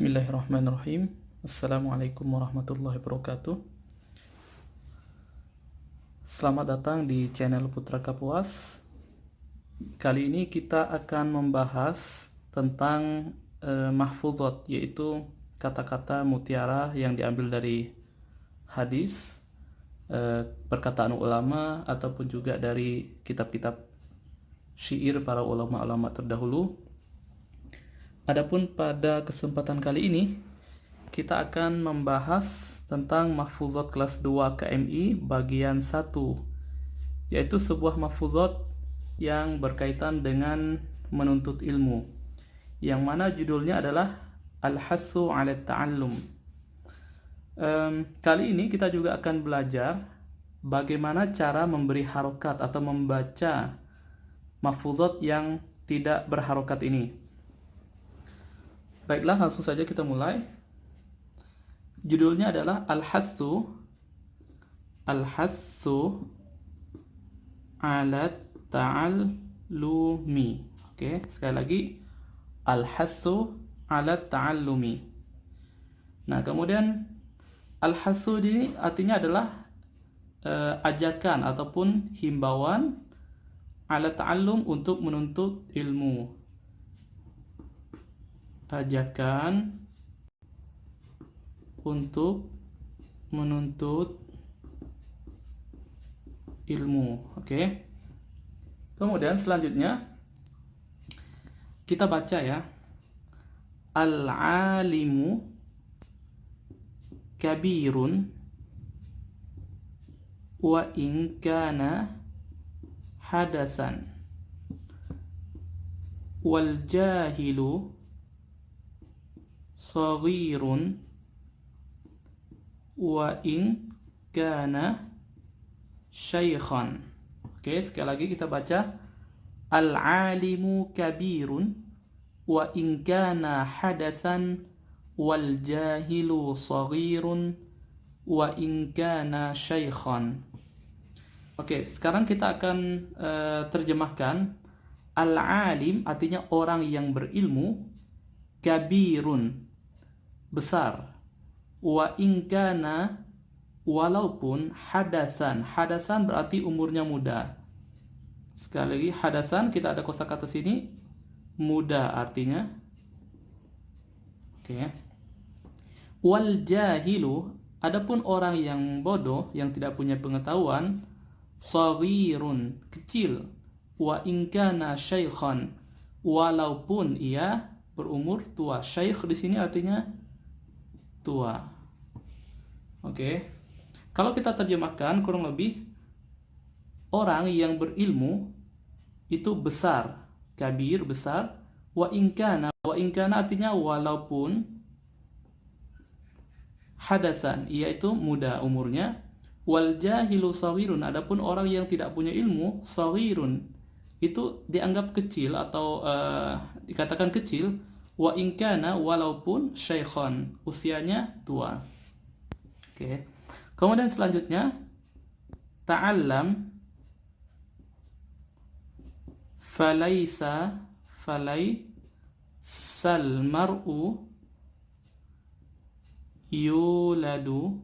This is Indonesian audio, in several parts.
Bismillahirrahmanirrahim. Assalamualaikum warahmatullahi wabarakatuh. Selamat datang di channel Putra Kapuas. Kali ini kita akan membahas tentang mahfuzat, yaitu kata-kata mutiara yang diambil dari hadis, perkataan ulama, ataupun juga dari kitab-kitab syair para ulama-ulama terdahulu. Adapun pada kesempatan kali ini kita akan membahas tentang mahfuzat kelas 2 KMI bagian 1, yaitu sebuah mahfuzat yang berkaitan dengan menuntut ilmu, yang mana judulnya adalah Al-Hassu 'ala Ta'allum. Kali ini kita juga akan belajar bagaimana cara memberi harokat atau membaca mahfuzat yang tidak berharokat ini. Baiklah, langsung saja kita mulai. Judulnya adalah Al-Hassu 'ala Ta'allumi. Oke, sekali lagi Al-Hassu 'ala Ta'allumi. Nah, kemudian Al-Hassu ini artinya adalah ajakan ataupun himbauan 'ala ta'allum, untuk menuntut ilmu. Ajakan untuk menuntut ilmu. Oke. Kemudian selanjutnya kita baca ya. Al-alimu kabirun wa in kana hadasan wal jahilu saghirun wa in kana syaikhan. Oke, sekali lagi kita baca. Al-alimu kabirun wa in kana hadasan wal jahilu saghirun wa in kana syaikhan. Oke, sekarang kita akan terjemahkan. Al-alim artinya orang yang berilmu, kabirun besar, wa in kana walaupun, hadasan berarti umurnya muda. Sekali lagi, hadasan kita ada kosakata sini, muda artinya. Oke. Wal jahilu, adapun orang yang bodoh, yang tidak punya pengetahuan, saghirun kecil, wa in kana syaikhan walaupun ia berumur tua. Syaikh di sini artinya tua. Oke. Kalau kita terjemahkan kurang lebih, orang yang berilmu itu besar, kabir besar, wa in kana artinya walaupun, hadasan yaitu muda umurnya, wal jahilu saghirun, adapun orang yang tidak punya ilmu, saghirun itu dianggap kecil atau dikatakan kecil, wa in kana walaupun syaikhan usianya tua. Oke. Kemudian selanjutnya ta'allam falaisal mar'u yuladu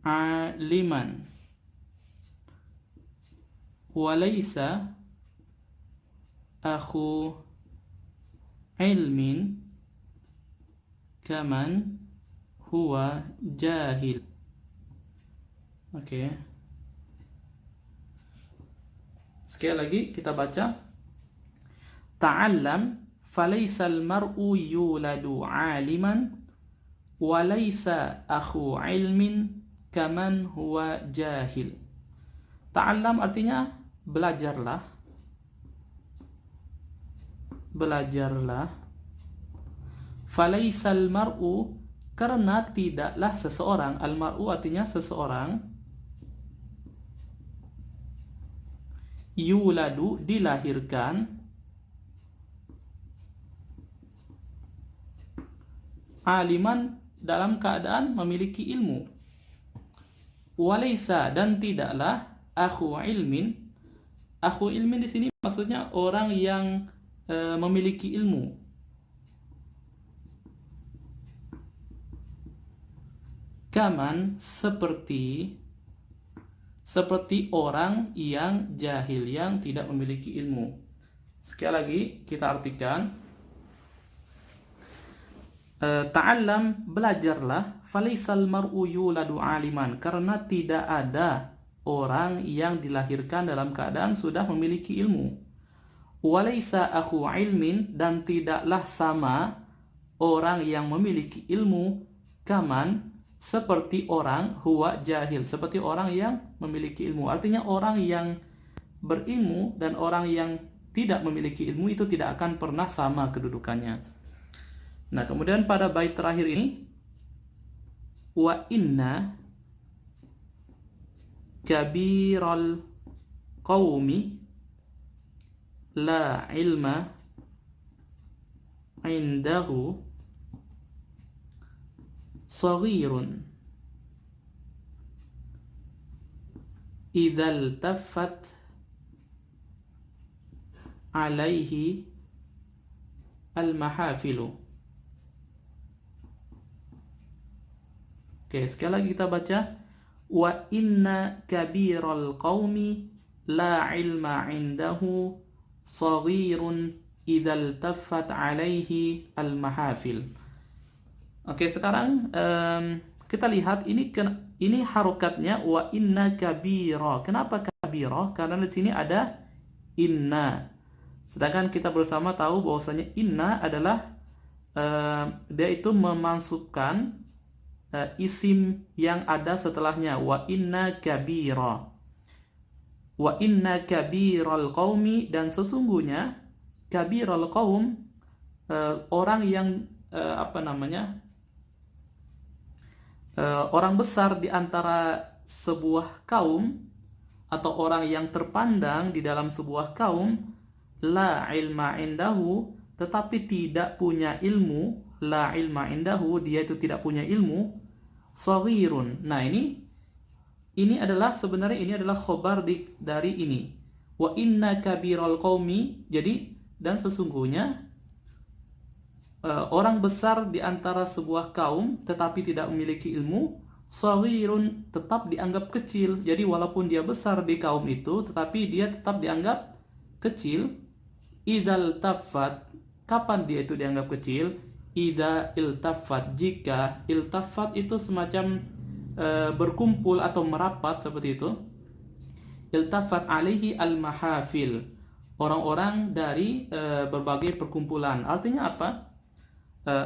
aliman walaysa akhu ilmin kaman huwa jahil. Oke. Sekali lagi kita baca. Ta'allam falaisal mar'u yuladu aliman walaysa akhu ilmin kaman huwa jahil. Ta'allam artinya belajarlah. Falaisal mar'u, karena tidaklah seseorang. Al-mar'u artinya seseorang. Yuladu dilahirkan. Aliman dalam keadaan memiliki ilmu. Walaysa dan tidaklah akhu ilmin. Akhu ilmin di sini maksudnya orang yang memiliki ilmu. Kaman seperti orang yang jahil, yang tidak memiliki ilmu. Sekali lagi kita artikan, ta'allam, belajarlah, falaisal mar'u yuladu aliman, karena tidak ada orang yang dilahirkan dalam keadaan sudah memiliki ilmu. Walaisa akhu ilmin, dan tidaklah sama orang yang memiliki ilmu, kaman, seperti orang huwa jahil, seperti orang yang memiliki ilmu. Artinya orang yang berilmu dan orang yang tidak memiliki ilmu itu tidak akan pernah sama kedudukannya. Nah, kemudian pada bait terakhir ini, wa inna kabiral qaumi la ilma indahu saghirun idzal taffat alaihi al-mahafilu. Oke, sekali lagi kita baca, wa inna kabiral qaumi la ilma indahu saghirun idzal taffat alaihi al-mahafil. Oke, sekarang kita lihat ini harokatnya wa inna kabira. Kenapa kabira? Karena di sini ada inna. Sedangkan kita bersama tahu bahwasanya inna adalah dia itu memansubkan isim yang ada setelahnya, wa inna kabira. Wa inna kabiral qaumi, dan sesungguhnya kabiral qaum, orang yang orang besar di antara sebuah kaum, atau orang yang terpandang di dalam sebuah kaum, la ilma indahu, tetapi tidak punya ilmu, la ilma indahu, dia itu tidak punya ilmu, saghirun. Nah, ini adalah sebenarnya ini adalah khobar dari ini. Wa inna kabiral qaumi, jadi dan sesungguhnya orang besar di antara sebuah kaum tetapi tidak memiliki ilmu, saghirun, tetap dianggap kecil. Jadi walaupun dia besar di kaum itu, tetapi dia tetap dianggap kecil. Idzal taffat, kapan dia itu dianggap kecil? Idza iltafat, jika iltafat itu semacam berkumpul atau merapat seperti itu. Iltafat alaihi al-mahafil, orang-orang dari berbagai perkumpulan. Artinya apa?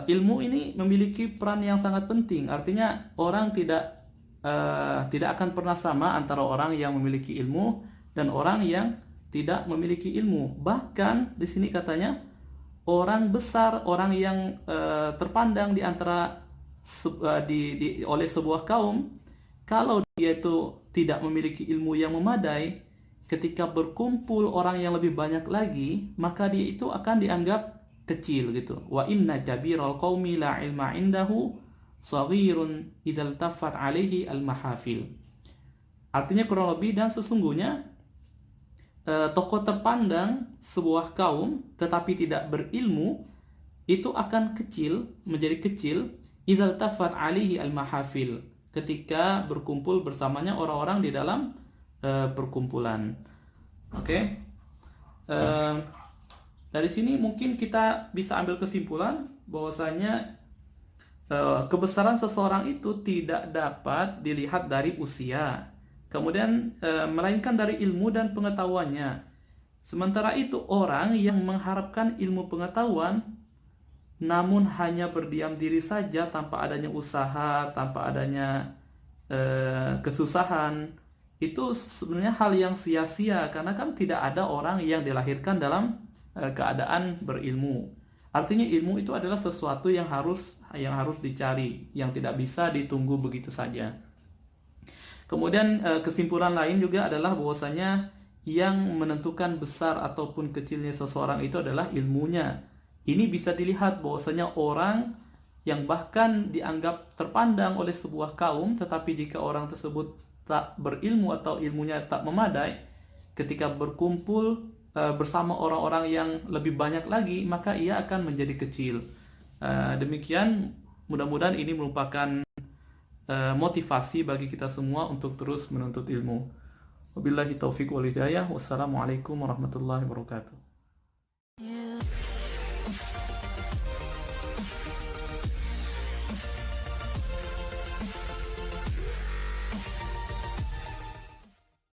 Ilmu ini memiliki peran yang sangat penting. Artinya orang tidak akan pernah sama antara orang yang memiliki ilmu dan orang yang tidak memiliki ilmu. Bahkan di sini katanya orang besar, orang yang terpandang di antara oleh sebuah kaum, kalau dia itu tidak memiliki ilmu yang memadai, ketika berkumpul orang yang lebih banyak lagi, maka dia itu akan dianggap kecil gitu. Wa inna kabiral qaumi la ilma indahu saghirun idzal taffat alaihi al-mahafil. Artinya kurang lebih, dan sesungguhnya tokoh terpandang sebuah kaum tetapi tidak berilmu itu akan kecil, menjadi kecil, idzal taffat alaihi al-mahafil, ketika berkumpul bersamanya orang-orang di dalam perkumpulan. Oke. Dari sini mungkin kita bisa ambil kesimpulan bahwasanya kebesaran seseorang itu tidak dapat dilihat dari usia, kemudian melainkan dari ilmu dan pengetahuannya. Sementara itu orang yang mengharapkan ilmu pengetahuan namun hanya berdiam diri saja tanpa adanya usaha, tanpa adanya kesusahan, itu sebenarnya hal yang sia-sia, karena kan tidak ada orang yang dilahirkan dalam keadaan berilmu. Artinya ilmu itu adalah sesuatu yang harus dicari, yang tidak bisa ditunggu begitu saja. Kemudian kesimpulan lain juga adalah bahwasanya yang menentukan besar ataupun kecilnya seseorang itu adalah ilmunya. Ini bisa dilihat bahwasanya orang yang bahkan dianggap terpandang oleh sebuah kaum, tetapi jika orang tersebut tak berilmu atau ilmunya tak memadai, ketika berkumpul bersama orang-orang yang lebih banyak lagi, maka ia akan menjadi kecil. Demikian, mudah-mudahan ini merupakan motivasi bagi kita semua untuk terus menuntut ilmu. Wabillahi taufiq wal hidayah. Wassalamualaikum warahmatullahi wabarakatuh.